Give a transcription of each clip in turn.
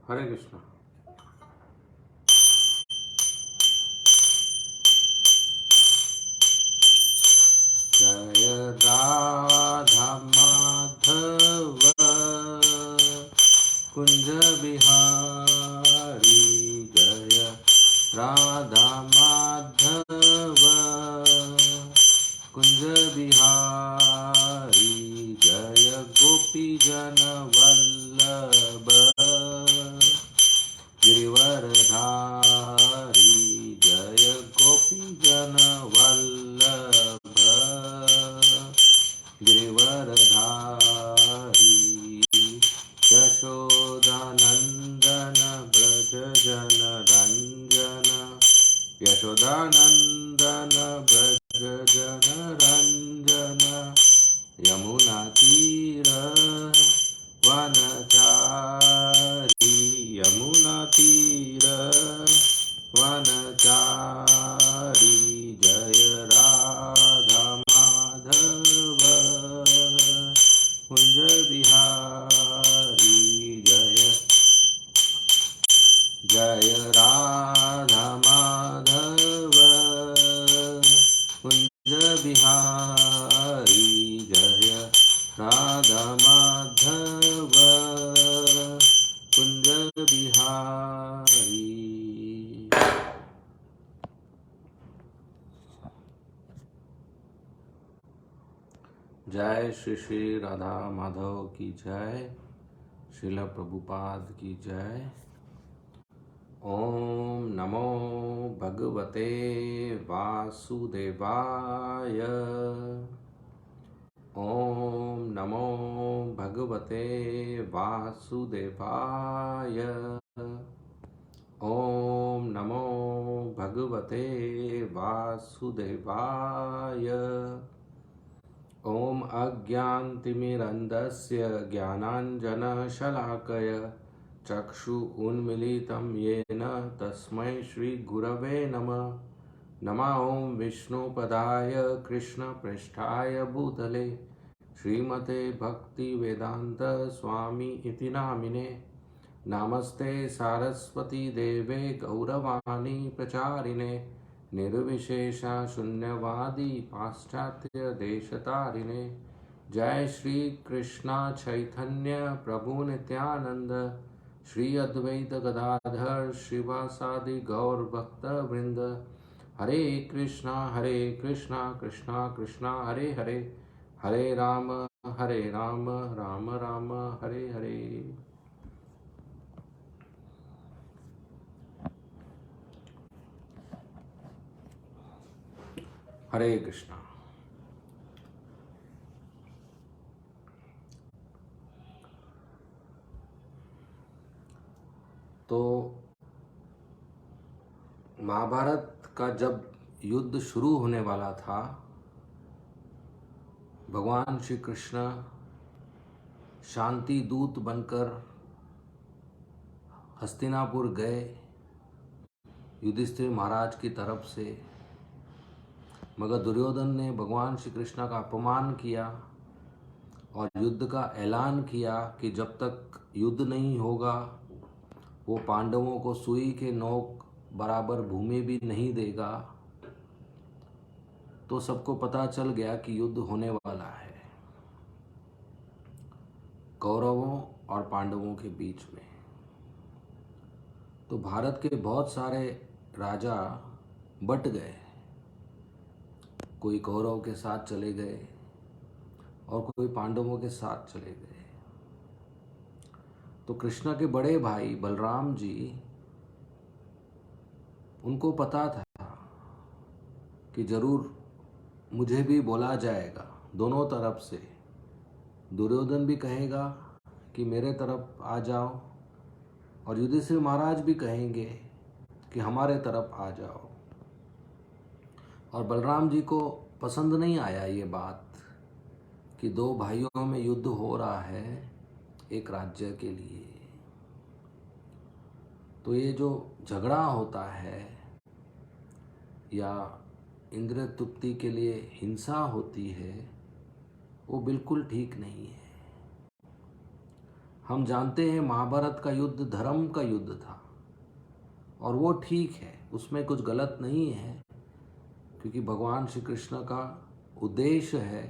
हरे कृष्णा। जय राधा माधव कुंज बिहारी, जय राधा माधव कुंज बिहारी, जय गोपी जन वल्लभ गिरिवरधारी, जय गोपी जन वल्लभ गिरिवरधारी, यशोदानंदन ब्रज जन रंजन, यशोदानंदन ब्रज जन रंजन, यमुना तीर वनचारी, यमुना तीर वनचारी, जय राधा माधव कुंज बिहारी, जय राधा माधव कुंज बिहारी, जय राधा माधव कुंज बिहारी। जय श्री श्री राधा माधव की जय, श्रील प्रभुपाद की जय। ओम नमो भगवते वासुदेवाय, ओम नमो भगवते वासुदेवाय, ओम नमो भगवते वासुदेवाय। ओम अज्ञानतिमिरन्धस्य ज्ञानाञ्जनशलाकया चक्षु उन्मीलितं येन तस्मै श्रीगुरवे नमः। नमः ओं विष्णुपदाय कृष्णपृष्ठाय भूतले श्रीमते भक्तिवेदांत स्वामी इति नामिने। नमस्ते सारस्वती देवे गौरवाणी प्रचारिणे, निर्विशेषा शून्यवादी पाश्चात्य देशतारिणे। जय श्री कृष्णा चैतन्य प्रभु नित्यानंद, श्री अद्वैत गदाधर श्रीवासादि गौर भक्त वृंद। हरे कृष्णा कृष्णा कृष्णा हरे हरे, हरे राम राम राम हरे हरे। हरे कृष्णा। तो महाभारत का जब युद्ध शुरू होने वाला था, भगवान श्री कृष्ण शांति दूत बनकर हस्तिनापुर गए युधिष्ठिर महाराज की तरफ से, मगर दुर्योधन ने भगवान श्री कृष्ण का अपमान किया और युद्ध का ऐलान किया कि जब तक युद्ध नहीं होगा वो पांडवों को सुई के नोक बराबर भूमि भी नहीं देगा। तो सबको पता चल गया कि युद्ध होने वाला है कौरवों और पांडवों के बीच में। तो भारत के बहुत सारे राजा बट गए, कोई कौरव के साथ चले गए और कोई पांडवों के साथ चले गए। तो कृष्ण के बड़े भाई बलराम जी, उनको पता था कि जरूर मुझे भी बोला जाएगा दोनों तरफ से। दुर्योधन भी कहेगा कि मेरे तरफ आ जाओ और युधिष्ठिर महाराज भी कहेंगे कि हमारे तरफ आ जाओ। और बलराम जी को पसंद नहीं आया ये बात कि दो भाइयों में युद्ध हो रहा है एक राज्य के लिए। तो ये जो झगड़ा होता है या इंद्र तृप्ति के लिए हिंसा होती है, वो बिल्कुल ठीक नहीं है। हम जानते हैं महाभारत का युद्ध धर्म का युद्ध था, और वो ठीक है, उसमें कुछ गलत नहीं है, क्योंकि भगवान श्री कृष्ण का उद्देश्य है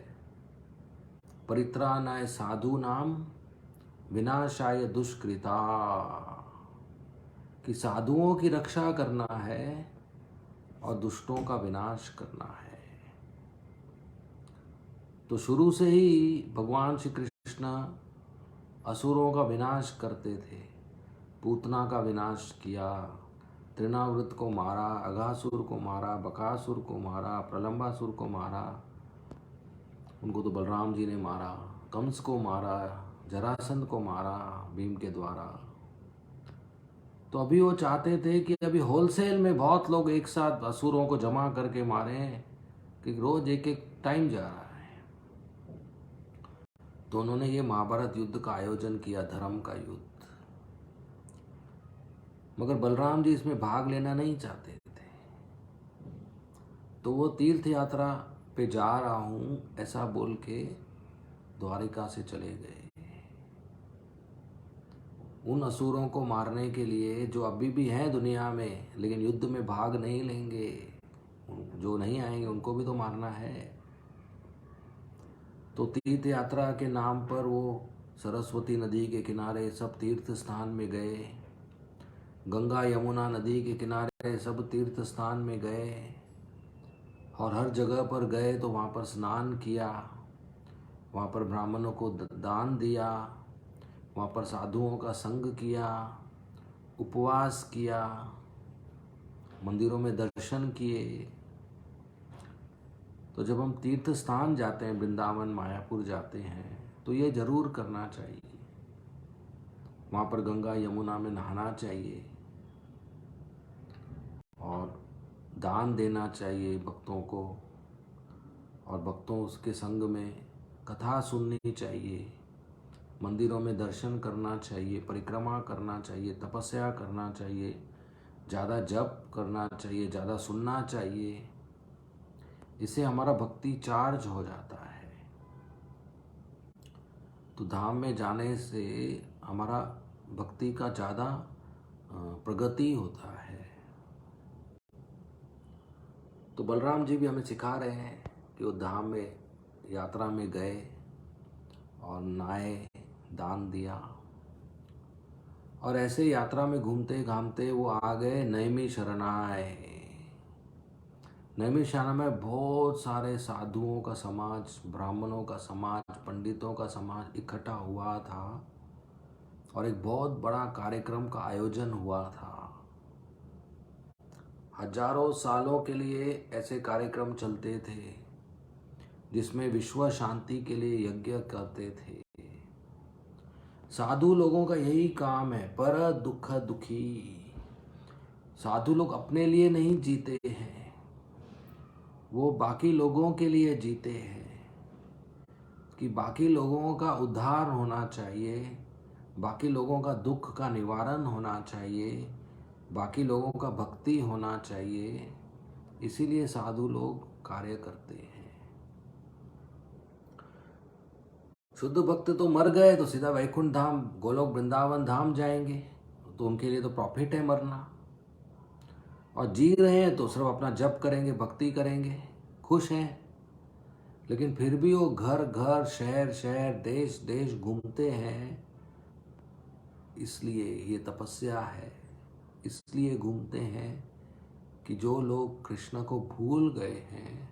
परित्राणाय साधूनाम विनाशाय दुष्कृता, कि साधुओं की रक्षा करना है और दुष्टों का विनाश करना है। तो शुरू से ही भगवान श्री कृष्ण असुरों का विनाश करते थे। पूतना का विनाश किया, तृणावृत को मारा, अघासुर को मारा, बकासुर को मारा, प्रलंबासुर को मारा, उनको तो बलराम जी ने मारा, कंस को मारा, जरासंध को मारा भीम के द्वारा। तो अभी वो चाहते थे कि अभी होलसेल में बहुत लोग एक साथ असुरों को जमा करके मारें, कि रोज एक एक टाइम जा रहा है। तो उन्होंने ये महाभारत युद्ध का आयोजन किया, धर्म का युद्ध। मगर बलराम जी इसमें भाग लेना नहीं चाहते थे, तो वो तीर्थ यात्रा पे जा रहा हूं ऐसा बोल के द्वारिका से चले गए, उन असुरों को मारने के लिए जो अभी भी हैं दुनिया में, लेकिन युद्ध में भाग नहीं लेंगे। जो नहीं आएंगे उनको भी तो मारना है। तो तीर्थ यात्रा के नाम पर वो सरस्वती नदी के किनारे सब तीर्थ स्थान में गए, गंगा यमुना नदी के किनारे सब तीर्थ स्थान में गए, और हर जगह पर गए तो वहाँ पर स्नान किया, वहाँ पर ब्राह्मणों को दान दिया, वहाँ पर साधुओं का संग किया, उपवास किया, मंदिरों में दर्शन किए। तो जब हम तीर्थ स्थान जाते हैं, वृंदावन मायापुर जाते हैं, तो ये जरूर करना चाहिए। वहाँ पर गंगा यमुना में नहाना चाहिए और दान देना चाहिए भक्तों को, और भक्तों उसके संग में कथा सुननी चाहिए, मंदिरों में दर्शन करना चाहिए, परिक्रमा करना चाहिए, तपस्या करना चाहिए, ज़्यादा जप करना चाहिए, ज़्यादा सुनना चाहिए। इससे हमारा भक्ति चार्ज हो जाता है। तो धाम में जाने से हमारा भक्ति का ज़्यादा प्रगति होता है। तो बलराम जी भी हमें सिखा रहे हैं कि वो धाम में यात्रा में गए और नहाए, दान दिया, और ऐसे यात्रा में घूमते घामते वो आ गए नैमी शरणाय। नैमी शरण में बहुत सारे साधुओं का समाज, ब्राह्मणों का समाज, पंडितों का समाज इकट्ठा हुआ था, और एक बहुत बड़ा कार्यक्रम का आयोजन हुआ था। हजारों सालों के लिए ऐसे कार्यक्रम चलते थे, जिसमें विश्व शांति के लिए यज्ञ करते थे। साधु लोगों का यही काम है, पर दुख दुखी। साधु लोग अपने लिए नहीं जीते हैं, वो बाकी लोगों के लिए जीते हैं, कि बाकी लोगों का उद्धार होना चाहिए, बाकी लोगों का दुख का निवारण होना चाहिए, बाकी लोगों का भक्ति होना चाहिए। इसीलिए साधु लोग कार्य करते हैं। शुद्ध भक्त तो मर गए तो सीधा वैकुंठ धाम, गोलोक वृंदावन धाम जाएंगे, तो उनके लिए तो प्रॉफिट है मरना। और जी रहे हैं तो सिर्फ अपना जप करेंगे, भक्ति करेंगे, खुश हैं। लेकिन फिर भी वो घर घर, शहर शहर, देश देश घूमते हैं। इसलिए ये तपस्या है, इसलिए घूमते हैं कि जो लोग कृष्ण को भूल गए हैं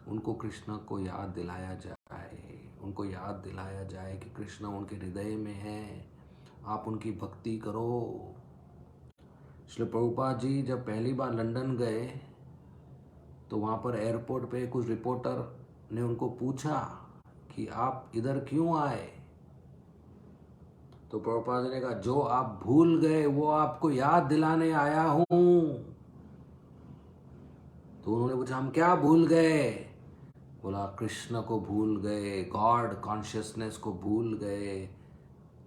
उनको कृष्ण को याद दिलाया जाए, उनको याद दिलाया जाए कि कृष्ण उनके हृदय में है, आप उनकी भक्ति करो। श्री प्रभुपाद जी जब पहली बार लंदन गए तो वहाँ पर एयरपोर्ट पे कुछ रिपोर्टर ने उनको पूछा कि आप इधर क्यों आए। तो प्रभुपाद ने कहा, जो आप भूल गए वो आपको याद दिलाने आया हूं। तो उन्होंने पूछा, हम क्या भूल गए? बोला, कृष्ण को भूल गए, गॉड कॉन्शियसनेस को भूल गए,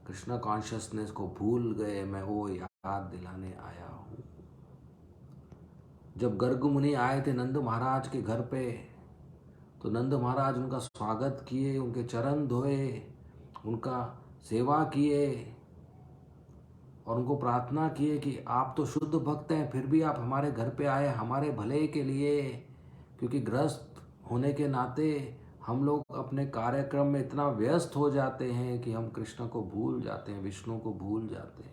कृष्ण कॉन्शियसनेस को भूल गए, मैं वो याद दिलाने आया हूं। जब गर्ग मुनि आए थे नंद महाराज के घर पे, तो नंद महाराज उनका स्वागत किए, उनके चरण धोए, उनका सेवा किए और उनको प्रार्थना किए कि आप तो शुद्ध भक्त हैं, फिर भी आप हमारे घर पे आए हमारे भले के लिए, क्योंकि गृहस्थ होने के नाते हम लोग अपने कार्यक्रम में इतना व्यस्त हो जाते हैं कि हम कृष्ण को भूल जाते हैं, विष्णु को भूल जाते हैं।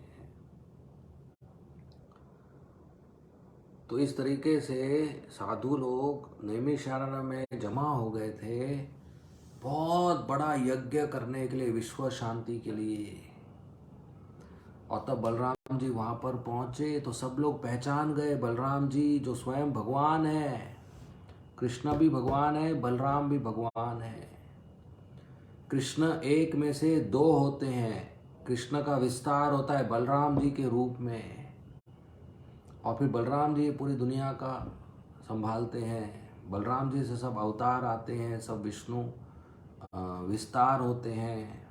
तो इस तरीके से साधु लोग नैमिषारण्य में जमा हो गए थे बहुत बड़ा यज्ञ करने के लिए, विश्व शांति के लिए। और तब बलराम जी वहां पर पहुंचे तो सब लोग पहचान गए बलराम जी जो स्वयं भगवान है। कृष्ण भी भगवान है, बलराम भी भगवान है। कृष्ण एक में से दो होते हैं, कृष्ण का विस्तार होता है बलराम जी के रूप में, और फिर बलराम जी पूरी दुनिया का संभालते हैं। बलराम जी से सब अवतार आते हैं, सब विष्णु विस्तार होते हैं,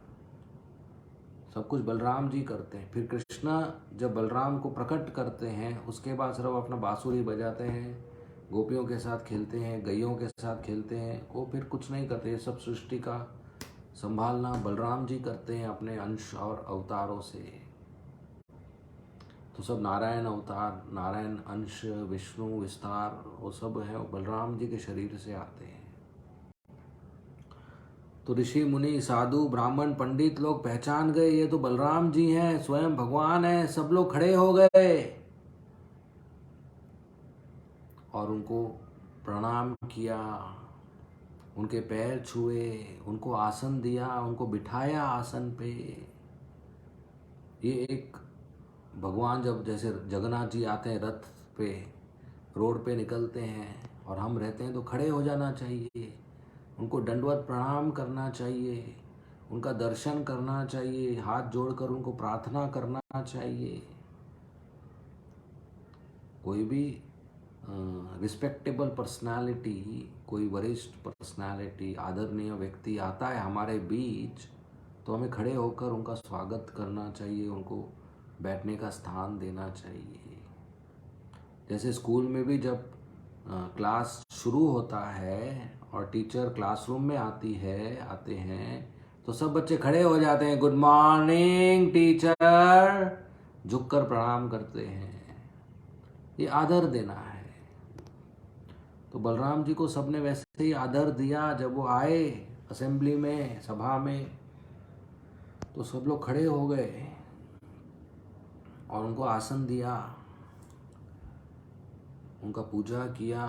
सब कुछ बलराम जी करते हैं। फिर कृष्ण जब बलराम को प्रकट करते हैं उसके बाद सिर्फ अपना बांसुरी बजाते हैं, गोपियों के साथ खेलते हैं, गैयों के साथ खेलते हैं, वो फिर कुछ नहीं करते। सब सृष्टि का संभालना बलराम जी करते हैं अपने अंश और अवतारों से। तो सब नारायण अवतार, नारायण अंश, विष्णु विस्तार, वो सब है वो बलराम जी के शरीर से आते हैं। तो ऋषि मुनि साधु ब्राह्मण पंडित लोग पहचान गए ये तो बलराम जी हैं, स्वयं भगवान हैं। सब लोग खड़े हो गए और उनको प्रणाम किया, उनके पैर छुए, उनको आसन दिया, उनको बिठाया आसन पे। ये एक भगवान जब जैसे जगन्नाथ जी आते हैं रथ पे, रोड पे निकलते हैं और हम रहते हैं तो खड़े हो जाना चाहिए, उनको दंडवत प्रणाम करना चाहिए, उनका दर्शन करना चाहिए, हाथ जोड़कर उनको प्रार्थना करना चाहिए। कोई भी रिस्पेक्टेबल पर्सनालिटी, कोई वरिष्ठ पर्सनालिटी, आदरणीय व्यक्ति आता है हमारे बीच तो हमें खड़े होकर उनका स्वागत करना चाहिए, उनको बैठने का स्थान देना चाहिए। जैसे स्कूल में भी जब क्लास शुरू होता है और टीचर क्लासरूम में आते हैं तो सब बच्चे खड़े हो जाते हैं, गुड मॉर्निंग टीचर, झुककर प्रणाम करते हैं। ये आदर देना है। तो बलराम जी को सबने वैसे ही आदर दिया। जब वो आए असेंबली में, सभा में, तो सब लोग खड़े हो गए और उनको आसन दिया, उनका पूजा किया।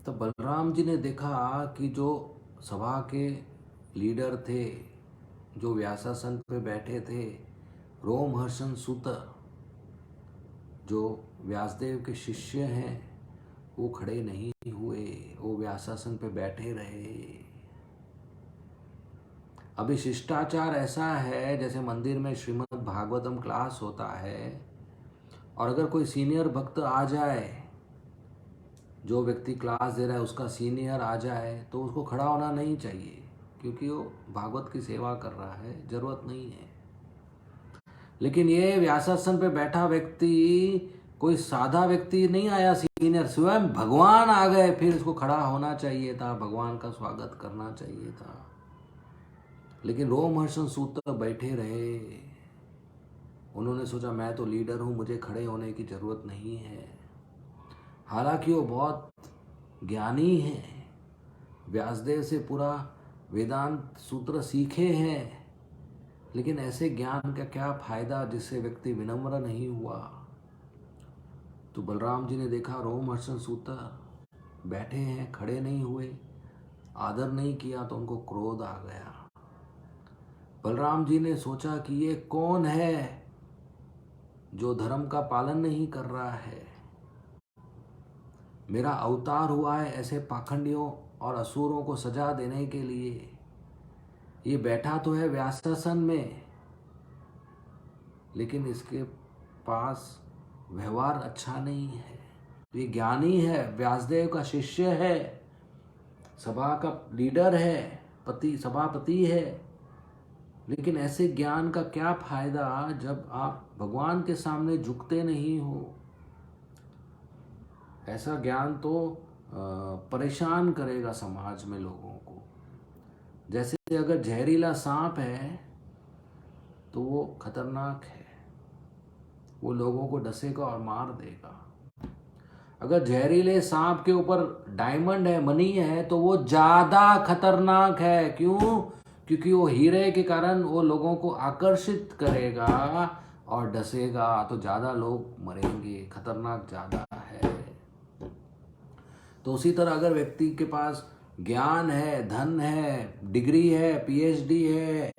तो बलराम जी ने देखा कि जो सभा के लीडर थे, जो व्यासासन पे बैठे थे, रोमहर्षण सूत जो व्यासदेव के शिष्य हैं, वो खड़े नहीं हुए, वो व्यासासन पे बैठे रहे। अभी शिष्टाचार ऐसा है जैसे मंदिर में श्रीमद् भागवतम क्लास होता है और अगर कोई सीनियर भक्त आ जाए, जो व्यक्ति क्लास दे रहा है उसका सीनियर आ जाए तो उसको खड़ा होना नहीं चाहिए, क्योंकि वो भागवत की सेवा कर रहा है, जरूरत नहीं है। लेकिन ये व्यासासन पे बैठा व्यक्ति कोई सादा व्यक्ति नहीं आया सीनियर, स्वयं भगवान आ गए, फिर उसको खड़ा होना चाहिए था, भगवान का स्वागत करना चाहिए था। लेकिन रोमहर्षण सूत बैठे रहे। उन्होंने सोचा मैं तो लीडर हूं, मुझे खड़े होने की जरूरत नहीं है। हालांकि वो बहुत ज्ञानी हैं, व्यासदेव से पूरा वेदांत सूत्र सीखे हैं, लेकिन ऐसे ज्ञान का क्या फायदा जिससे व्यक्ति विनम्र नहीं हुआ। तो बलराम जी ने देखा रोमहर्षण सूत बैठे हैं, खड़े नहीं हुए, आदर नहीं किया, तो उनको क्रोध आ गया। बलराम जी ने सोचा कि ये कौन है जो धर्म का पालन नहीं कर रहा है। मेरा अवतार हुआ है ऐसे पाखंडियों और असुरों को सजा देने के लिए। ये बैठा तो है व्यासासन में, लेकिन इसके पास व्यवहार अच्छा नहीं है। ये ज्ञानी है, व्यासदेव का शिष्य है, सभा का लीडर है, सभापति है, लेकिन ऐसे ज्ञान का क्या फायदा जब आप भगवान के सामने झुकते नहीं हो। ऐसा ज्ञान तो परेशान करेगा समाज में लोगों को। जैसे अगर जहरीला सांप है तो वो खतरनाक है, वो लोगों को डसेगा और मार देगा। अगर जहरीले सांप के ऊपर डायमंड है, मनी है, तो वो ज्यादा खतरनाक है। क्यों? क्योंकि वो हीरे के कारण वो लोगों को आकर्षित करेगा और डसेगा, तो ज्यादा लोग मरेंगे, खतरनाक ज्यादा है। तो उसी तरह अगर व्यक्ति के पास ज्ञान है, धन है, डिग्री है, पीएचडी है,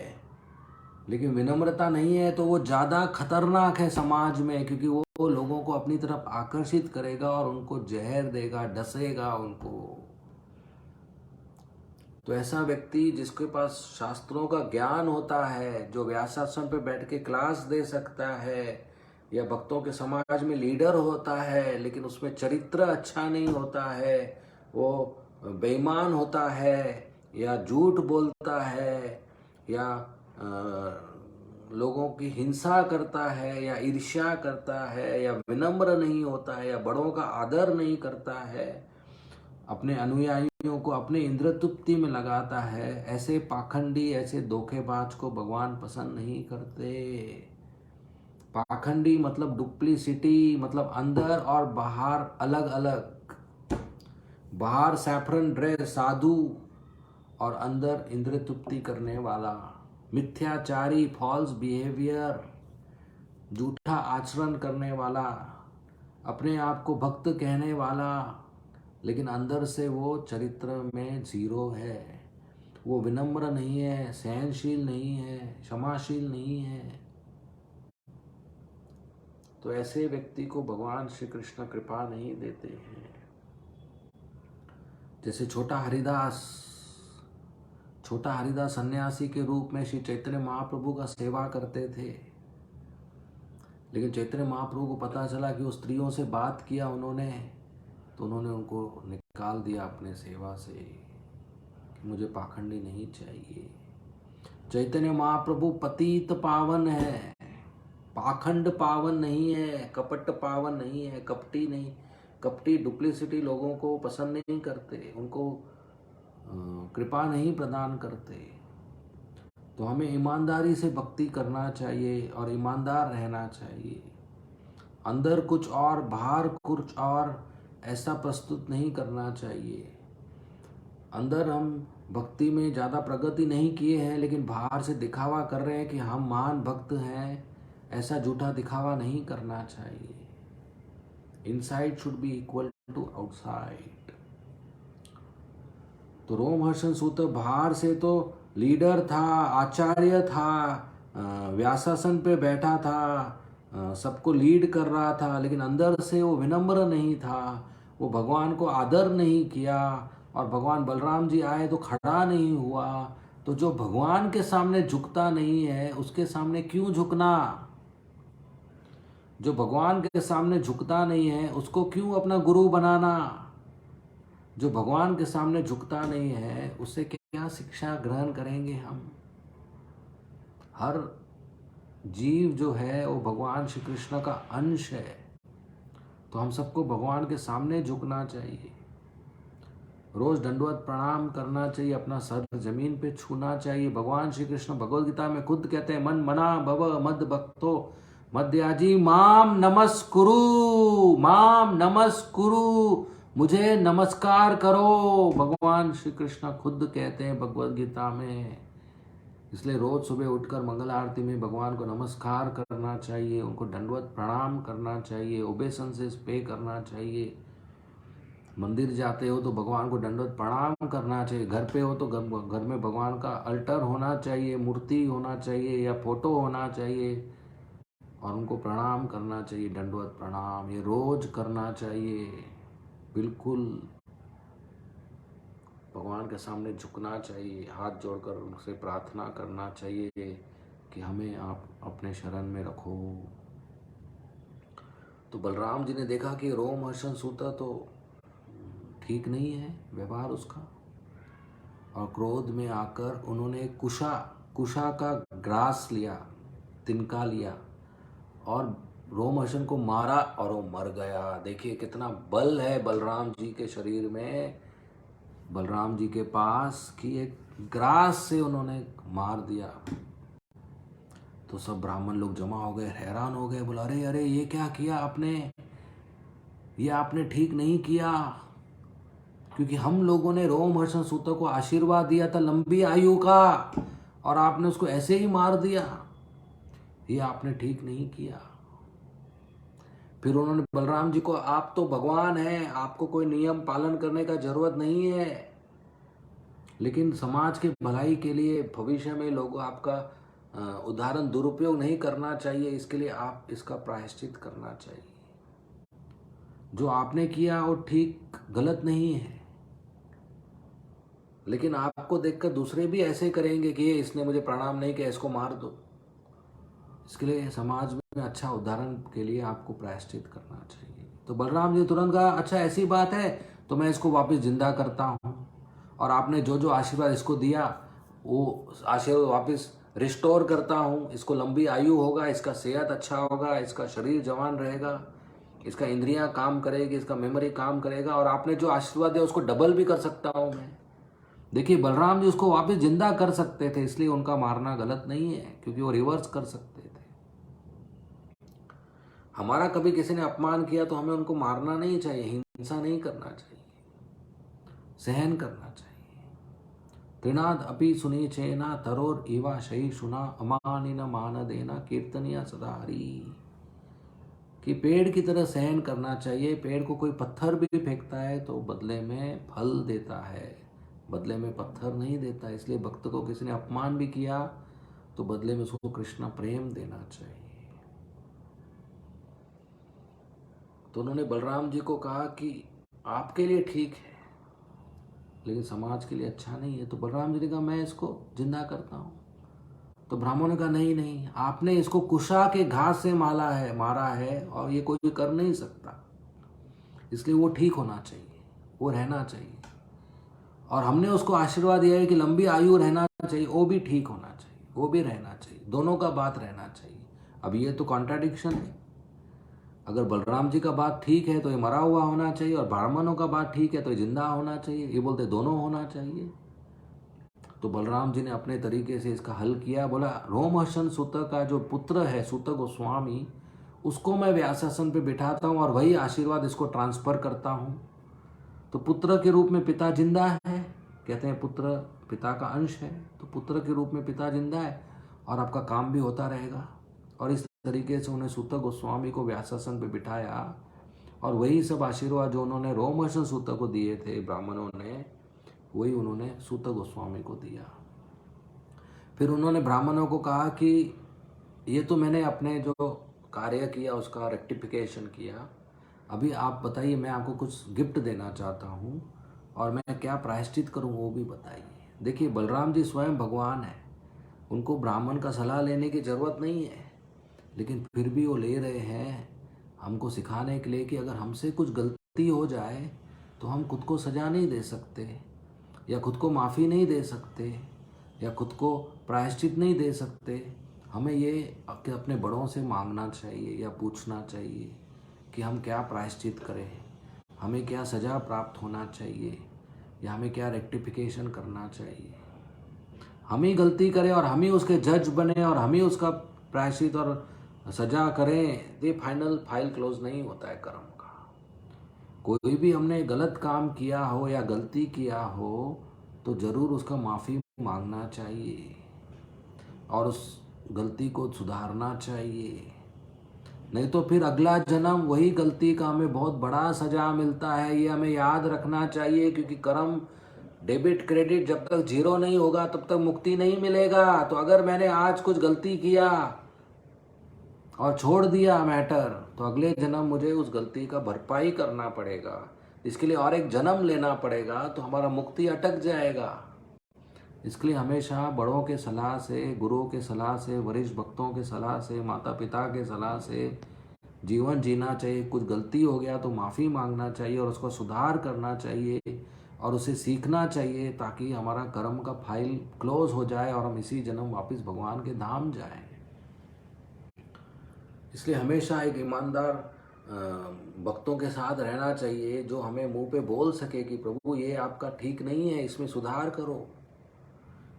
लेकिन विनम्रता नहीं है, तो वो ज़्यादा खतरनाक है समाज में, क्योंकि वो लोगों को अपनी तरफ आकर्षित करेगा और उनको जहर देगा, डसेगा उनको। तो ऐसा व्यक्ति जिसके पास शास्त्रों का ज्ञान होता है, जो व्यासासन पे बैठ के क्लास दे सकता है, या भक्तों के समाज में लीडर होता है, लेकिन उसमें चरित्र अच्छा नहीं होता है, वो बेईमान होता है, या झूठ बोलता है, या लोगों की हिंसा करता है, या ईर्ष्या करता है, या विनम्र नहीं होता है, या बड़ों का आदर नहीं करता है, अपने अनुयायियों को अपने इंद्र तृप्ति में लगाता है, ऐसे पाखंडी, ऐसे धोखेबाज को भगवान पसंद नहीं करते। पाखंडी मतलब डुप्लीसिटी, मतलब अंदर और बाहर अलग अलग। बाहर सैफरन ड्रेस साधु और अंदर इंद्र तृप्ति करने वाला, मिथ्याचारी, फॉल्स बिहेवियर, झूठा आचरण करने वाला, अपने आप को भक्त कहने वाला, लेकिन अंदर से वो चरित्र में जीरो है। वो विनम्र नहीं है, सहनशील नहीं है, क्षमाशील नहीं है। तो ऐसे व्यक्ति को भगवान श्री कृष्ण कृपा नहीं देते हैं। जैसे छोटा हरिदास सन्यासी के रूप में श्री चैतन्य महाप्रभु का सेवा करते थे, लेकिन चैतन्य महाप्रभु को पता चला कि वो स्त्रियों से बात किया उन्होंने, तो उन्होंने उनको निकाल दिया अपने सेवा से कि मुझे पाखंडी नहीं चाहिए। चैतन्य महाप्रभु पतित पावन है, पाखंड पावन नहीं है, कपट पावन नहीं है, कपटी नहीं, कपटी डुप्लीसिटी लोगों को पसंद नहीं करते, उनको कृपा नहीं प्रदान करते। तो हमें ईमानदारी से भक्ति करना चाहिए और ईमानदार रहना चाहिए। अंदर कुछ और बाहर कुछ और ऐसा प्रस्तुत नहीं करना चाहिए। अंदर हम भक्ति में ज़्यादा प्रगति नहीं किए हैं, लेकिन बाहर से दिखावा कर रहे हैं कि हम महान भक्त हैं, ऐसा झूठा दिखावा नहीं करना चाहिए। Inside should be equal to outside. तो रोमहर्षण सूत्र बाहर से तो लीडर था, आचार्य था, व्यासासन पे बैठा था, सबको लीड कर रहा था, लेकिन अंदर से वो विनम्र नहीं था, वो भगवान को आदर नहीं किया, और भगवान बलराम जी आए तो खड़ा नहीं हुआ। तो जो भगवान के सामने झुकता नहीं है, उसके सामने क्यों झुकना? जो भगवान के सामने झुकता नहीं है, उसको क्यों अपना गुरु बनाना? जो भगवान के सामने झुकता नहीं है, उससे क्या शिक्षा ग्रहण करेंगे हम? हर जीव जो है वो भगवान श्री कृष्ण का अंश है, तो हम सबको भगवान के सामने झुकना चाहिए, रोज दंडवत प्रणाम करना चाहिए, अपना सर जमीन पे छूना चाहिए। भगवान श्री कृष्ण भगवद गीता में खुद कहते हैं, मन मना भव मद भक्तो मद्याजी माम नमस्कुरु, मुझे नमस्कार करो। भगवान श्री कृष्ण खुद कहते हैं भगवद गीता में। इसलिए रोज सुबह उठकर मंगल आरती में भगवान को नमस्कार करना चाहिए, उनको दंडवत प्रणाम करना चाहिए, ओबेसेंसेस पे करना चाहिए। मंदिर जाते हो तो भगवान को दंडवत प्रणाम करना चाहिए, घर पे हो तो घर में भगवान का अल्टर होना चाहिए, मूर्ति होना चाहिए या फोटो होना चाहिए, और उनको प्रणाम करना चाहिए, दंडवत प्रणाम ये रोज करना चाहिए। बिल्कुल भगवान के सामने झुकना चाहिए, हाथ जोड़कर उनसे प्रार्थना करना चाहिए कि हमें आप अपने शरण में रखो। तो बलराम जी ने देखा कि रोमहर्षण सूत्र तो ठीक नहीं है व्यवहार उसका, और क्रोध में आकर उन्होंने कुशा का ग्रास लिया, तिनका लिया, और रोमहर्षण को मारा और वो मर गया। देखिए कितना बल है बलराम जी के शरीर में, बलराम जी के पास, कि एक ग्रास से उन्होंने मार दिया। तो सब ब्राह्मण लोग जमा हो गए, हैरान हो गए, बोला अरे अरे ये क्या किया आपने, ये आपने ठीक नहीं किया, क्योंकि हम लोगों ने रोमहर्षण सूत को आशीर्वाद दिया था लंबी आयु का, और आपने उसको ऐसे ही मार दिया, ये आपने ठीक नहीं किया। फिर उन्होंने बलराम जी को, आप तो भगवान हैं, आपको कोई नियम पालन करने का जरूरत नहीं है, लेकिन समाज के भलाई के लिए भविष्य में लोगों आपका उदाहरण दुरुपयोग नहीं करना चाहिए, इसके लिए आप इसका प्रायश्चित करना चाहिए। जो आपने किया वो ठीक गलत नहीं है, लेकिन आपको देखकर दूसरे भी ऐसे करेंगे कि ये इसने मुझे प्रणाम नहीं किया, इसको मार दो। इसके लिए समाज में अच्छा उदाहरण के लिए आपको प्रायश्चित करना चाहिए। तो बलराम जी तुरंत कहा, अच्छा ऐसी बात है तो मैं इसको वापस जिंदा करता हूँ, और आपने जो जो आशीर्वाद इसको दिया वो आशीर्वाद वापस रिस्टोर करता हूँ, इसको लंबी आयु होगा, इसका सेहत अच्छा होगा, इसका शरीर जवान रहेगा, इसका इंद्रियां काम करेगी, इसका मेमोरी काम करेगा, और आपने जो आशीर्वाद दिया उसको डबल भी कर सकता हूँ मैं। देखिए बलराम जी उसको वापस जिंदा कर सकते थे, इसलिए उनका मारना गलत नहीं है, क्योंकि वो रिवर्स कर सकते थे। हमारा कभी किसी ने अपमान किया तो हमें उनको मारना नहीं चाहिए, हिंसा नहीं करना चाहिए, सहन करना चाहिए। तृणाद अपि सुनी चेना तरोर इवा शही सुना अमानिन मान देना कीर्तनिया सदा हरी, कि पेड़ की तरह सहन करना चाहिए। पेड़ को कोई पत्थर भी फेंकता है तो बदले में फल देता है, बदले में पत्थर नहीं देता। इसलिए भक्त को किसी ने अपमान भी किया तो बदले में उसको कृष्ण प्रेम देना चाहिए। तो उन्होंने बलराम जी को कहा कि आपके लिए ठीक है लेकिन समाज के लिए अच्छा नहीं है। तो बलराम जी ने कहा मैं इसको जिंदा करता हूँ। तो ब्राह्मणों ने कहा नहीं नहीं, आपने इसको कुशा के घास से मारा है और ये कोई भी कर नहीं सकता, इसलिए वो ठीक होना चाहिए, वो रहना चाहिए। और हमने उसको आशीर्वाद दिया है कि लंबी आयु रहना चाहिए, वो भी ठीक होना चाहिए, वो भी रहना चाहिए, दोनों का बात रहना चाहिए। अब ये तो कॉन्ट्राडिक्शन है, अगर बलराम जी का बात ठीक है तो ये मरा हुआ होना चाहिए, और ब्राह्मणों का बात ठीक है तो ये जिंदा होना चाहिए। ये बोलते दोनों होना चाहिए। तो बलराम जी ने अपने तरीके से इसका हल किया। बोला रोमहर्षण सूत का जो पुत्र है सूत गोस्वामी, उसको मैं व्यासासन पे बिठाता हूँ और वही आशीर्वाद इसको ट्रांसफर करता हूँ। तो पुत्र के रूप में पिता जिंदा है, कहते हैं पुत्र पिता का अंश है, तो पुत्र के रूप में पिता जिंदा है और आपका काम भी होता रहेगा। और इस तरीके से उन्हें सूत गोस्वामी को व्यासासन पे बिठाया, और वही सब आशीर्वाद जो उन्होंने रोमहर्षण सूत को दिए थे ब्राह्मणों ने, वही उन्होंने सूत गोस्वामी को दिया। फिर उन्होंने ब्राह्मणों को कहा कि ये तो मैंने अपने जो कार्य किया उसका रेक्टिफिकेशन किया, अभी आप बताइए, मैं आपको कुछ गिफ्ट देना चाहता हूँ और मैं क्या प्रायश्चित करूँ वो भी बताइए। देखिए बलराम जी स्वयं भगवान है, उनको ब्राह्मण का सलाह लेने की ज़रूरत नहीं है, लेकिन फिर भी वो ले रहे हैं हमको सिखाने के लिए कि अगर हमसे कुछ गलती हो जाए तो हम खुद को सजा नहीं दे सकते, या खुद को माफ़ी नहीं दे सकते, या खुद को प्रायश्चित नहीं दे सकते। हमें ये अपने बड़ों से मांगना चाहिए या पूछना चाहिए कि हम क्या प्रायश्चित करें, हमें क्या सज़ा प्राप्त होना चाहिए, या हमें क्या रेक्टिफिकेशन करना चाहिए। हम ही गलती करें और हम ही उसके जज बने और हम ही उसका प्रायश्चित और सजा करें, ये फाइल क्लोज नहीं होता है कर्म का। कोई भी हमने गलत काम किया हो या गलती किया हो तो ज़रूर उसका माफ़ी मांगना चाहिए और उस गलती को सुधारना चाहिए, नहीं तो फिर अगला जन्म वही गलती का हमें बहुत बड़ा सजा मिलता है। ये हमें याद रखना चाहिए, क्योंकि कर्म डेबिट क्रेडिट जब तक जीरो नहीं होगा तब तक मुक्ति नहीं मिलेगा। तो अगर मैंने आज कुछ गलती किया और छोड़ दिया मैटर, तो अगले जन्म मुझे उस गलती का भरपाई करना पड़ेगा, इसके लिए और एक जन्म लेना पड़ेगा, तो हमारा मुक्ति अटक जाएगा। इसके लिए हमेशा बड़ों के सलाह से, गुरुओं के सलाह से, वरिष्ठ भक्तों के सलाह से, माता पिता के सलाह से जीवन जीना चाहिए। कुछ गलती हो गया तो माफ़ी मांगना चाहिए और उसको सुधार करना चाहिए और उसे सीखना चाहिए, ताकि हमारा कर्म का फाइल क्लोज हो जाए और हम इसी जन्म वापस भगवान के धाम जाएं। इसलिए हमेशा एक ईमानदार भक्तों के साथ रहना चाहिए, जो हमें मुंह पे बोल सके कि प्रभु ये आपका ठीक नहीं है, इसमें सुधार करो।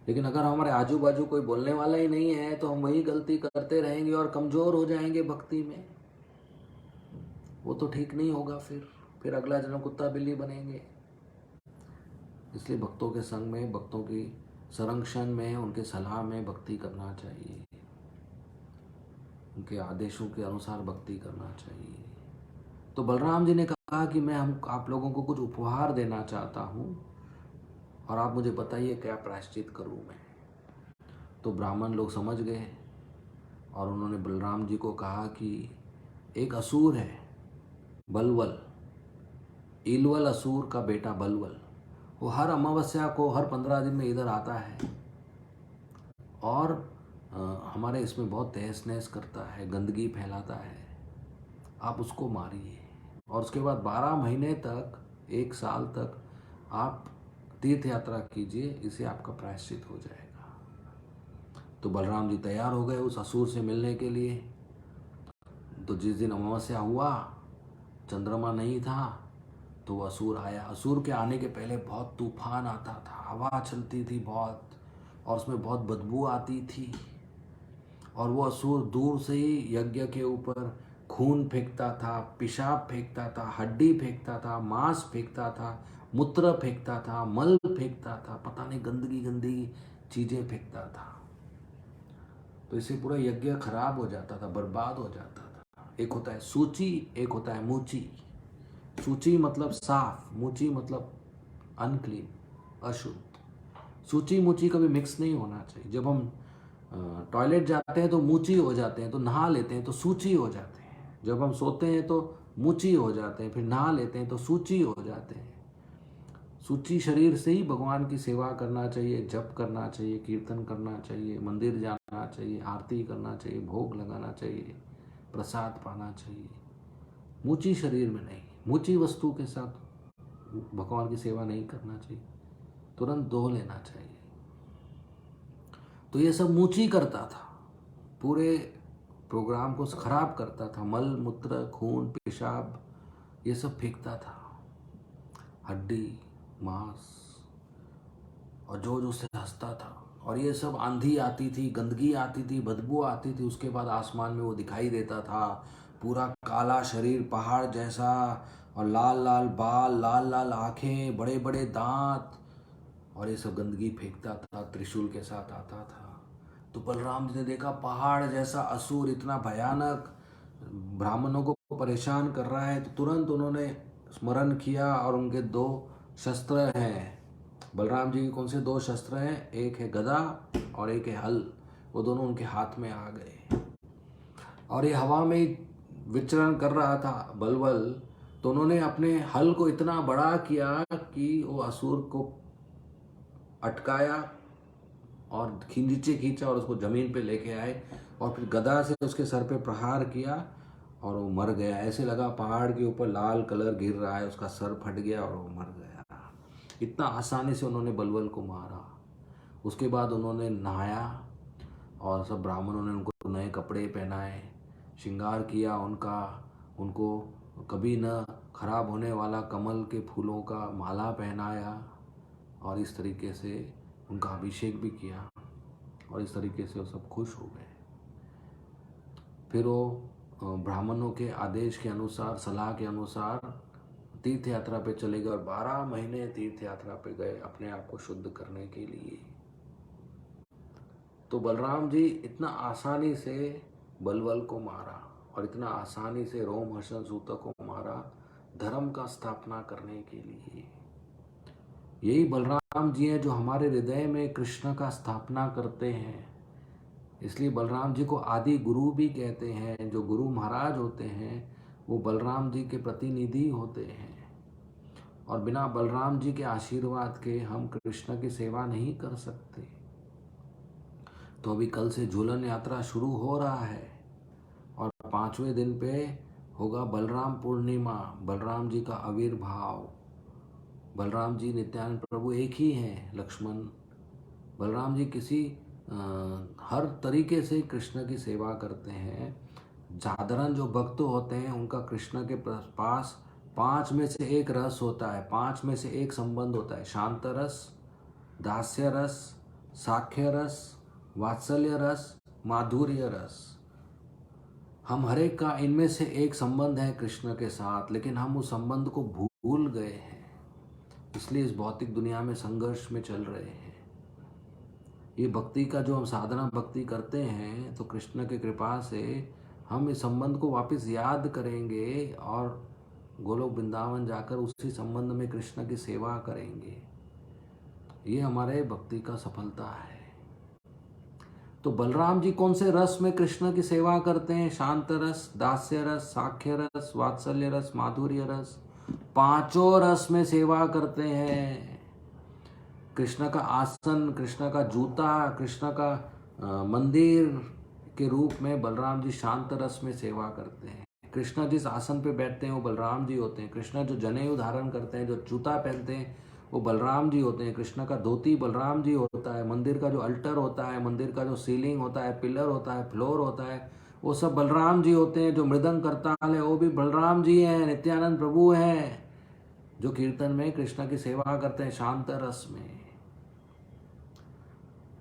लेकिन अगर हमारे आजू बाजू कोई बोलने वाला ही नहीं है तो हम वही गलती करते रहेंगे और कमज़ोर हो जाएंगे भक्ति में। वो तो ठीक नहीं होगा। फिर अगला जन्म कुत्ता बिल्ली बनेंगे। इसलिए भक्तों के संग में, भक्तों की संरक्षण में, उनके सलाह में भक्ति करना चाहिए, उनके आदेशों के अनुसार भक्ति करना चाहिए। तो बलराम जी ने कहा कि मैं आप लोगों को कुछ उपहार देना चाहता हूँ और आप मुझे बताइए क्या प्रायश्चित करूँ मैं। तो ब्राह्मण लोग समझ गए और उन्होंने बलराम जी को कहा कि एक असुर है बलवल, ईलवल असुर का बेटा बलवल, वो हर अमावस्या को हर 15 दिन में इधर आता है और हमारे इसमें बहुत तहस नहस करता है, गंदगी फैलाता है। आप उसको मारिए और उसके बाद 12 महीने तक, 1 साल तक आप तीर्थ यात्रा कीजिए, इससे आपका प्रायश्चित हो जाएगा। तो बलराम जी तैयार हो गए उस असुर से मिलने के लिए। तो जिस दिन अमावस्या हुआ, चंद्रमा नहीं था, तो वो असुर आया। असुर के आने के पहले बहुत तूफान आता था, हवा चलती थी बहुत, और उसमें बहुत बदबू आती थी। और वो असुर दूर से ही यज्ञ के ऊपर खून फेंकता था, पेशाब फेंकता था, हड्डी फेंकता था, मांस फेंकता था, मूत्र फेंकता था, मल फेंकता था, पता नहीं गंदगी गंदगी चीजें फेंकता था। तो इससे पूरा यज्ञ खराब हो जाता था, बर्बाद हो जाता था। एक होता है सूची, एक होता है मूची। सूची मतलब साफ, मूची मतलब अनक्लीन, अशुद्ध। सूची मूची कभी मिक्स नहीं होना चाहिए। जब हम टॉयलेट जाते हैं तो मूची हो जाते हैं, तो नहा लेते हैं तो सूची हो जाते हैं। जब हम सोते हैं तो मूची हो जाते हैं, फिर नहा लेते हैं तो सूची हो जाते हैं। सूची शरीर से ही भगवान की सेवा करना चाहिए, जप करना चाहिए, कीर्तन करना चाहिए, मंदिर जाना चाहिए, आरती करना चाहिए, भोग लगाना चाहिए, प्रसाद पाना चाहिए। मूची शरीर में नहीं, मूची वस्तु के साथ भगवान की सेवा नहीं करना चाहिए, तुरंत धो लेना चाहिए। तो ये सब मूची करता था, पूरे प्रोग्राम को खराब करता था। मल मूत्र खून पेशाब ये सब फेंकता था, हड्डी मांस, और जोर जोर से हंसता था। और ये सब आंधी आती थी, गंदगी आती थी, बदबू आती थी, उसके बाद आसमान में वो दिखाई देता था, पूरा काला शरीर पहाड़ जैसा, और लाल लाल बाल, लाल लाल आंखें, बड़े बड़े दांत, और ये सब गंदगी फेंकता था, त्रिशूल के साथ आता था। तो बलराम जी ने देखा पहाड़ जैसा असुर इतना भयानक ब्राह्मणों को परेशान कर रहा है, तो तुरंत उन्होंने स्मरण किया। और उनके 2 शस्त्र हैं, बलराम जी के कौन से 2 शस्त्र हैं, एक है गदा और एक है हल। वो दोनों उनके हाथ में आ गए और ये हवा में विचरण कर रहा था बलवल। तो उन्होंने अपने हल को इतना बड़ा किया कि वो असुर को अटकाया और नीचे खींचा और उसको जमीन पे लेके आए, और फिर गदा से उसके सर पे प्रहार किया और वो मर गया। ऐसे लगा पहाड़ के ऊपर लाल कलर गिर रहा है, उसका सर फट गया और वो मर गया। इतना आसानी से उन्होंने बलवल को मारा। उसके बाद उन्होंने नहाया और सब ब्राह्मणों ने उनको नए कपड़े पहनाए, श्रृंगार किया उनका, उनको कभी न खराब होने वाला कमल के फूलों का माला पहनाया, और इस तरीके से उनका अभिषेक भी किया, और इस तरीके से वो सब खुश हो गए। फिर वो ब्राह्मणों के आदेश के अनुसार, सलाह के अनुसार तीर्थ यात्रा पे चले गए और 12 महीने तीर्थ यात्रा पे गए अपने आप को शुद्ध करने के लिए। तो बलराम जी इतना आसानी से बलवल को मारा और इतना आसानी से रोमहर्षण सूतक को मारा, धर्म का स्थापना करने के लिए। यही बलराम जी हैं जो हमारे हृदय में कृष्ण का स्थापना करते हैं। इसलिए बलराम जी को आदि गुरु भी कहते हैं। जो गुरु महाराज होते हैं वो बलराम जी के प्रतिनिधि होते हैं, और बिना बलराम जी के आशीर्वाद के हम कृष्ण की सेवा नहीं कर सकते। तो अभी कल से झूलन यात्रा शुरू हो रहा है और 5वें दिन पे होगा बलराम पूर्णिमा, बलराम जी का आविर्भाव। बलराम जी नित्यानंद प्रभु एक ही हैं, लक्ष्मण। बलराम जी किसी हर तरीके से कृष्ण की सेवा करते हैं। साधारण जो भक्त होते हैं उनका कृष्ण के पास 5 में से 1 रस होता है, 5 में से 1 संबंध होता है, शांत रस, दास्य रस, साख्य रस, वात्सल्य रस, माधुर्य रस। हम हर एक का इनमें से एक संबंध है कृष्ण के साथ, लेकिन हम उस संबंध को भूल गए हैं, इसलिए इस भौतिक दुनिया में संघर्ष में चल रहे हैं। ये भक्ति का जो हम साधना भक्ति करते हैं, तो कृष्ण की कृपा से हम इस संबंध को वापस याद करेंगे और गोलोक वृंदावन जाकर उसी संबंध में कृष्ण की सेवा करेंगे। ये हमारे भक्ति का सफलता है। तो बलराम जी कौन से रस में कृष्ण की सेवा करते हैं? शांत रस, दास्य रस, साख्य रस, वात्सल्य रस, माधुर्य रस, पांचों रस में सेवा करते हैं। कृष्ण का आसन, कृष्ण का जूता, कृष्ण का मंदिर के रूप में बलराम जी शांत रस में सेवा करते हैं। कृष्ण जिस आसन पे बैठते हैं वो बलराम जी होते हैं। कृष्ण जो जनेऊ धारण करते हैं, जो जूता पहनते हैं, वो बलराम जी होते हैं। कृष्ण का धोती बलराम जी होता है। मंदिर का जो अल्टर होता है, मंदिर का जो सीलिंग होता है, पिलर होता है, फ्लोर होता है, वो सब बलराम जी होते हैं। जो मृदंग करताल है वो भी बलराम जी हैं। नित्यानंद प्रभु हैं जो कीर्तन में कृष्ण की सेवा करते हैं शांत रस में।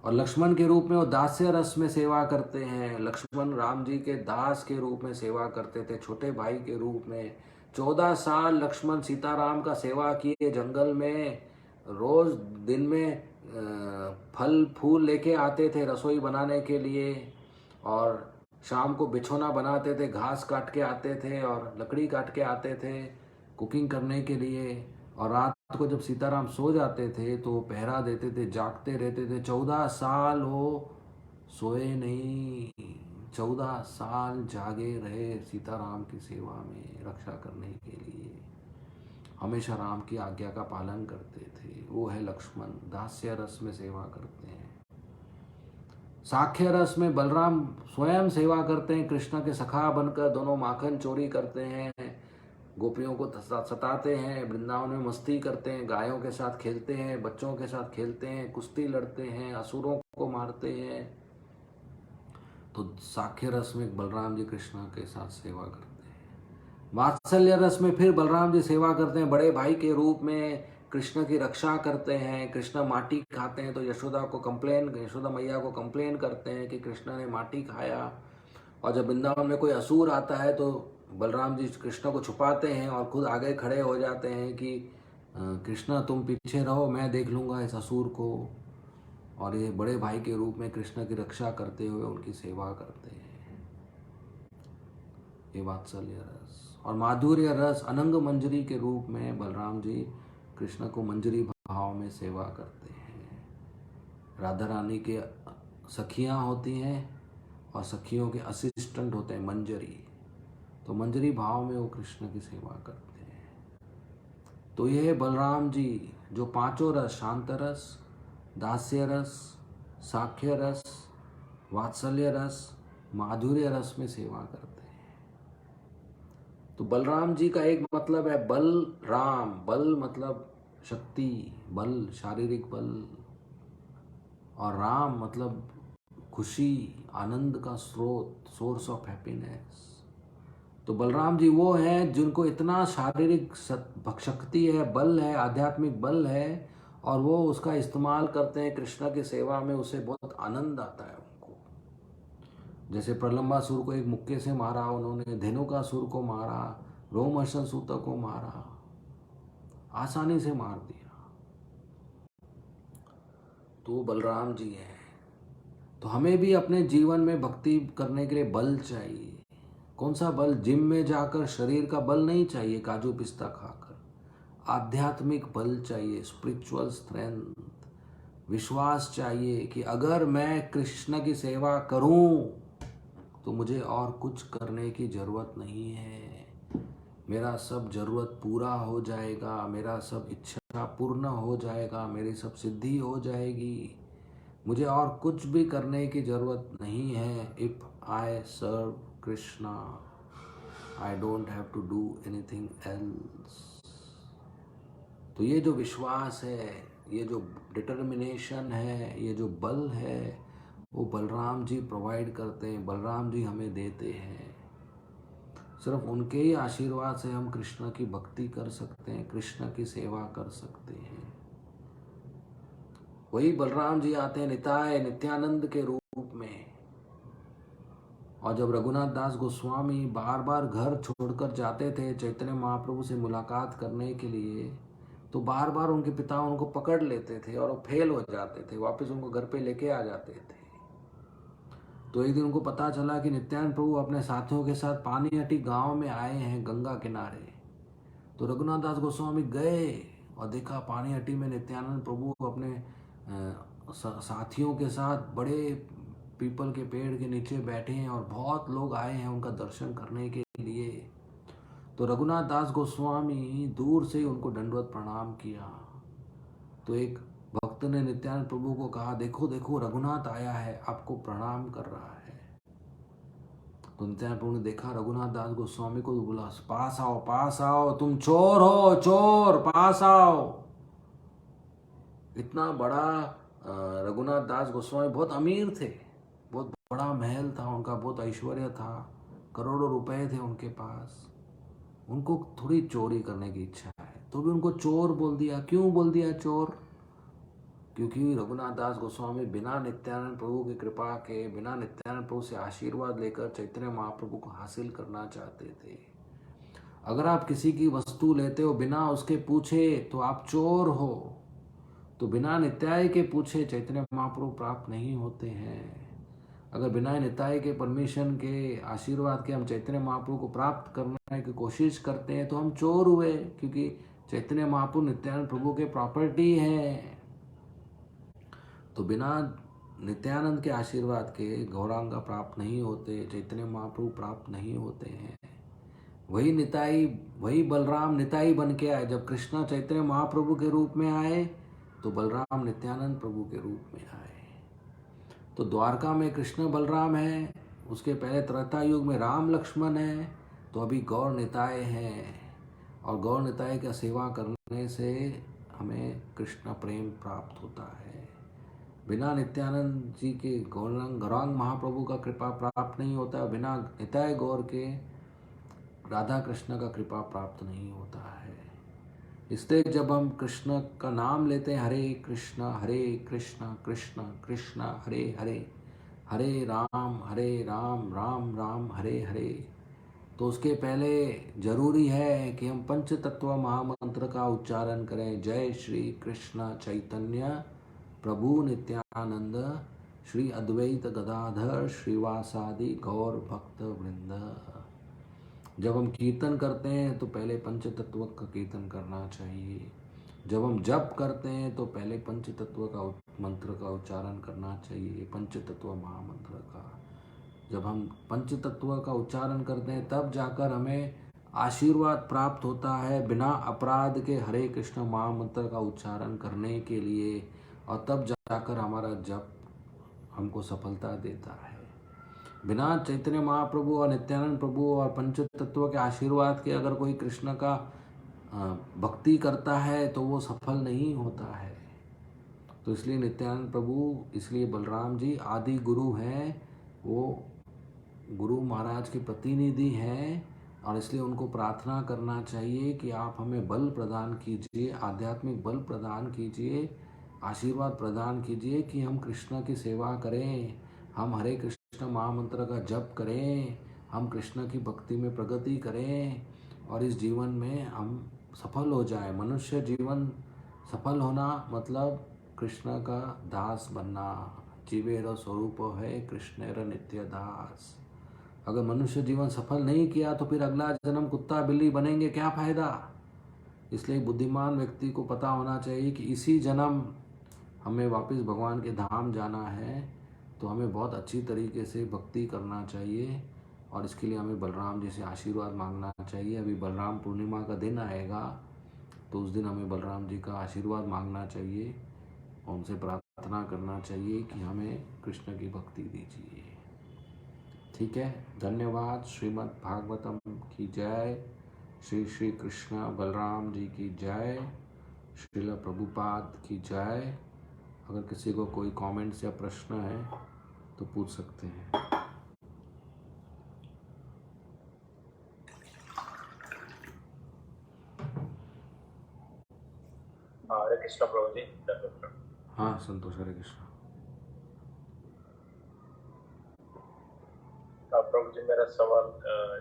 और लक्ष्मण के रूप में वो दास्य रस में सेवा करते हैं। लक्ष्मण राम जी के दास के रूप में सेवा करते थे, छोटे भाई के रूप में। 14 साल लक्ष्मण सीताराम का सेवा किए जंगल में। रोज दिन में फल फूल लेके आते थे रसोई बनाने के लिए, और शाम को बिछौना बनाते थे, घास काट के आते थे और लकड़ी काट के आते थे कुकिंग करने के लिए। और रात को जब सीताराम सो जाते थे तो वो पहरा देते थे, जागते रहते थे। 14 साल वो सोए नहीं, 14 साल जागे रहे सीताराम की सेवा में, रक्षा करने के लिए। हमेशा राम की आज्ञा का पालन करते थे। वो है लक्ष्मण, दास्य रस में सेवा करते हैं। साख्य रस में बलराम स्वयं सेवा करते हैं, कृष्ण के सखा बनकर दोनों माखन चोरी करते हैं, गोपियों को सताते हैं, वृंदावन में मस्ती करते हैं, गायों के साथ खेलते हैं, बच्चों के साथ खेलते हैं, कुश्ती लड़ते हैं, असुरों को मारते हैं। तो साख्य रस में बलराम जी कृष्ण के साथ सेवा करते हैं। वात्सल्य रस में फिर बलराम जी सेवा करते हैं, बड़े भाई के रूप में कृष्ण की रक्षा करते हैं। कृष्ण माटी खाते हैं तो यशोदा मैया को कंप्लेन करते हैं कि कृष्ण ने माटी खाया। और जब वृंदावन में कोई असुर आता है तो बलराम जी कृष्ण को छुपाते हैं और खुद आगे खड़े हो जाते हैं कि कृष्ण तुम पीछे रहो, मैं देख लूँगा इस असुर को। और ये बड़े भाई के रूप में कृष्ण की रक्षा करते हुए उनकी सेवा करते हैं। ये वात्सल्य रस। और माधुर्य रस, अनंग मंजरी के रूप में बलराम जी कृष्ण को मंजरी भाव में सेवा करते हैं। राधा रानी के सखियाँ होती हैं और सखियों के असिस्टेंट होते हैं मंजरी, तो मंजरी भाव में वो कृष्ण की सेवा करते हैं। तो ये बलराम जी जो पांचों रस, शांत रस, दास्य रस, साख्य रस, वात्सल्य रस, माधुर्य रस में सेवा करते हैं। तो बलराम जी का एक मतलब है बल राम। बल मतलब शक्ति, बल शारीरिक बल, और राम मतलब खुशी, आनंद का स्रोत, सोर्स ऑफ हैप्पीनेस। तो बलराम जी वो हैं जिनको इतना शारीरिक शक्ति है, बल है, आध्यात्मिक बल है, और वो उसका इस्तेमाल करते हैं कृष्ण की सेवा में। उसे बहुत आनंद आता है उनको। जैसे प्रलंबासुर को एक मुक्के से मारा उन्होंने, धेनुकासुर को मारा, रोमहर्षण सूत को मारा, आसानी से मार दिया। तो वो बलराम जी हैं। तो हमें भी अपने जीवन में भक्ति करने के लिए बल चाहिए। कौन सा बल? जिम में जाकर शरीर का बल नहीं चाहिए, काजू पिस्ता खाकर। आध्यात्मिक बल चाहिए, स्पिरिचुअल स्ट्रेंथ। विश्वास चाहिए कि अगर मैं कृष्ण की सेवा करूं तो मुझे और कुछ करने की जरूरत नहीं है। मेरा सब जरूरत पूरा हो जाएगा, मेरा सब इच्छा पूर्ण हो जाएगा, मेरी सब सिद्धि हो जाएगी। मुझे और कुछ भी करने की जरूरत नहीं है। If I serve Krishna, I don't have to do anything else. तो ये जो विश्वास है, ये जो डिटर्मिनेशन है, ये जो बल है, वो बलराम जी प्रोवाइड करते हैं, बलराम जी हमें देते हैं। सिर्फ उनके ही आशीर्वाद से हम कृष्ण की भक्ति कर सकते हैं, कृष्ण की सेवा कर सकते हैं। वही बलराम जी आते हैं निताय नित्यानंद के रूप में। और जब रघुनाथ दास गोस्वामी बार बार घर छोड़कर जाते थे चैतन्य महाप्रभु से मुलाकात करने के लिए, तो बार बार उनके पिता उनको पकड़ लेते थे और वो फेल हो जाते थे, वापस उनको घर पे लेके आ जाते थे। तो एक दिन उनको पता चला कि नित्यानंद प्रभु अपने साथियों के साथ पानीहट्टी गांव में आए हैं गंगा किनारे। तो रघुनाथ दास गोस्वामी गए और देखा पानीहट्टी में नित्यानंद प्रभु अपने साथियों के साथ बड़े पीपल के पेड़ के नीचे बैठे हैं और बहुत लोग आए हैं उनका दर्शन करने के लिए। तो रघुनाथ दास गोस्वामी दूर से ही उनको दंडवत प्रणाम किया। तो एक भक्त ने नित्यानंद प्रभु को कहा, देखो देखो रघुनाथ आया है, आपको प्रणाम कर रहा है। तो नित्यानंद प्रभु ने देखा रघुनाथ दास गोस्वामी को, तो बोला, पास आओ, तुम चोर हो, चोर, पास आओ। इतना बड़ा रघुनाथ दास गोस्वामी बहुत अमीर थे, बहुत बड़ा महल था उनका, बहुत ऐश्वर्य था, करोड़ों रुपए थे उनके पास। उनको थोड़ी चोरी करने की इच्छा है, तो भी उनको चोर बोल दिया। क्यों बोल दिया चोर? क्योंकि रघुनाथ दास गोस्वामी बिना नित्यानंद प्रभु की कृपा के, बिना नित्यानंद प्रभु से आशीर्वाद लेकर चैतन्य महाप्रभु को हासिल करना चाहते थे। अगर आप किसी की वस्तु लेते हो बिना उसके पूछे तो आप चोर हो। तो बिना नित्याय के पूछे चैतन्य महाप्रभु प्राप्त नहीं होते हैं। अगर बिना नित्याय के परमिशन के आशीर्वाद के हम चैतन्य महाप्रभु को प्राप्त करने की कोशिश करते हैं तो हम चोर हुए, क्योंकि चैतन्य महाप्रभु नित्यानंद प्रभु के प्रॉपर्टी है। तो बिना नित्यानंद के आशीर्वाद के गौरांगा प्राप्त नहीं होते, चैतन्य महाप्रभु प्राप्त नहीं होते हैं। वही निताई, वही बलराम निताई बन के आए। जब कृष्णा चैतन्य महाप्रभु के रूप में आए तो बलराम नित्यानंद प्रभु के रूप में आए। तो द्वारका में कृष्ण बलराम है, उसके पहले त्रेता युग में राम लक्ष्मण है, तो अभी गौर निताय हैं। और गौर निताय का सेवा करने से हमें कृष्ण प्रेम प्राप्त होता है। बिना नित्यानंद जी के गौरांग महाप्रभु का कृपा प्राप्त नहीं होता, बिना निताय गौर के राधा कृष्ण का कृपा प्राप्त नहीं होता है। इसलिए जब हम कृष्ण का नाम लेते हैं, हरे कृष्ण कृष्ण कृष्ण हरे हरे, हरे राम राम राम हरे हरे, तो उसके पहले जरूरी है कि हम पंच तत्व महामंत्र का उच्चारण करें। जय श्री कृष्ण चैतन्य प्रभु नित्यानंद श्री अद्वैत गदाधर श्रीवासादि गौर भक्त वृंद। जब हम कीर्तन करते हैं तो पहले पंच तत्व का कीर्तन करना चाहिए। जब हम जप करते हैं तो पहले पंच तत्व का मंत्र का उच्चारण करना चाहिए, पंच तत्व महामंत्र का। जब हम पंच तत्व का उच्चारण करते हैं तब जाकर हमें आशीर्वाद प्राप्त होता है, बिना अपराध के हरे कृष्ण महामंत्र का उच्चारण करने के लिए, और तब जाकर हमारा जप हमको सफलता देता है। बिना चैतन्य महाप्रभु और नित्यानंद प्रभु और पंच तत्व के आशीर्वाद के अगर कोई कृष्ण का भक्ति करता है तो वो सफल नहीं होता है। तो इसलिए नित्यानंद प्रभु, इसलिए बलराम जी आदि गुरु हैं, वो गुरु महाराज के प्रतिनिधि हैं, और इसलिए उनको प्रार्थना करना चाहिए कि आप हमें बल प्रदान कीजिए, आध्यात्मिक बल प्रदान कीजिए, आशीर्वाद प्रदान कीजिए कि हम कृष्ण की सेवा करें, हम हरे कृष्ण महामंत्र का जप करें, हम कृष्ण की भक्ति में प्रगति करें और इस जीवन में हम सफल हो जाए। मनुष्य जीवन सफल होना मतलब कृष्ण का दास बनना। जीवेर स्वरूप है कृष्णेर नित्य दास। अगर मनुष्य जीवन सफल नहीं किया तो फिर अगला जन्म कुत्ता बिल्ली बनेंगे, क्या फायदा। इसलिए बुद्धिमान व्यक्ति को पता होना चाहिए कि इसी जन्म हमें वापस भगवान के धाम जाना है, तो हमें बहुत अच्छी तरीके से भक्ति करना चाहिए, और इसके लिए हमें बलराम जी से आशीर्वाद मांगना चाहिए। अभी बलराम पूर्णिमा का दिन आएगा, तो उस दिन हमें बलराम जी का आशीर्वाद मांगना चाहिए और उनसे प्रार्थना करना चाहिए कि हमें कृष्ण की भक्ति दीजिए। ठीक है, धन्यवाद। श्रीमद् भागवतम की जय। श्री श्री कृष्ण बलराम जी की जय। श्रील प्रभुपाद की जय। अगर किसी को कोई कमेंट्स या प्रश्न है तो पूछ सकते हैं। हरे कृष्ण प्रभु जी। हाँ संतोष, हरे कृष्ण। प्रभु जी, मेरा सवाल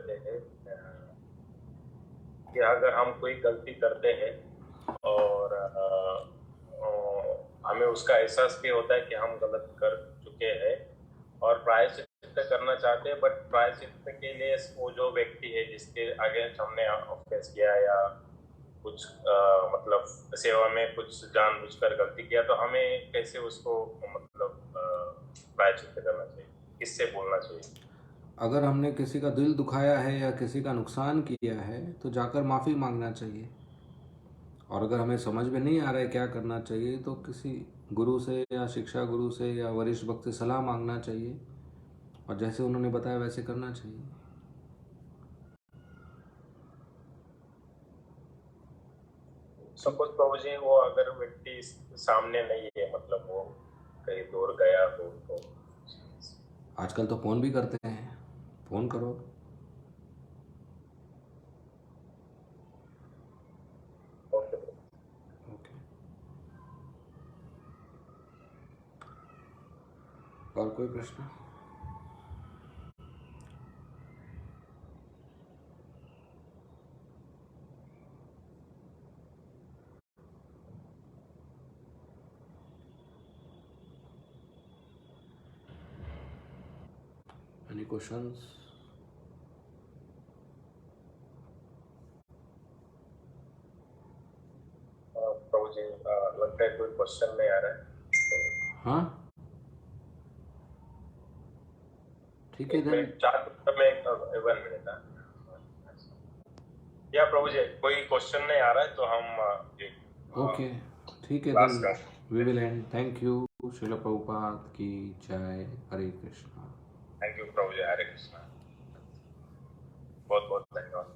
ये है कि अगर हम कोई गलती करते हैं और हमें उसका एहसास भी होता है कि हम गलत कर चुके हैं और प्रायश्चित करना चाहते हैं, बट प्रायश्चित के लिए वो जो व्यक्ति है जिसके अगेंस्ट हमने ऑफेंस किया या कुछ मतलब सेवा में कुछ जानबूझकर गलती किया, तो हमें कैसे उसको मतलब प्रायश्चित करना चाहिए, किससे बोलना चाहिए? अगर हमने किसी का दिल दुखाया है या किसी का नुकसान किया है तो जाकर माफ़ी मांगना चाहिए। और अगर हमें समझ में नहीं आ रहा है क्या करना चाहिए तो किसी गुरु से या शिक्षा गुरु से या वरिष्ठ भक्त से सलाह मांगना चाहिए और जैसे उन्होंने बताया वैसे करना चाहिए। सपोज प्रभु जी, वो अगर व्यक्ति सामने नहीं है, मतलब वो कहीं दूर गया हो तो आजकल तो फ़ोन भी करते हैं, फ़ोन करो। ओके। ओके। और कोई प्रश्न? Any questions? प्रभु जी, लगता है कोई क्वेश्चन नहीं आ रहा है। हाँ ठीक है एक देन। मिनट, 4 मिनट में 1 मिनट। या प्रभु जी, कोई क्वेश्चन नहीं आ रहा है तो हम ओके ठीक है क्लास देन, का। We will end. Thank you. Srila Prabhupada की जय। हरे कृष्णा। Thank you Prabhu ji, Hare Krishna. बहुत बहुत धन्यवाद।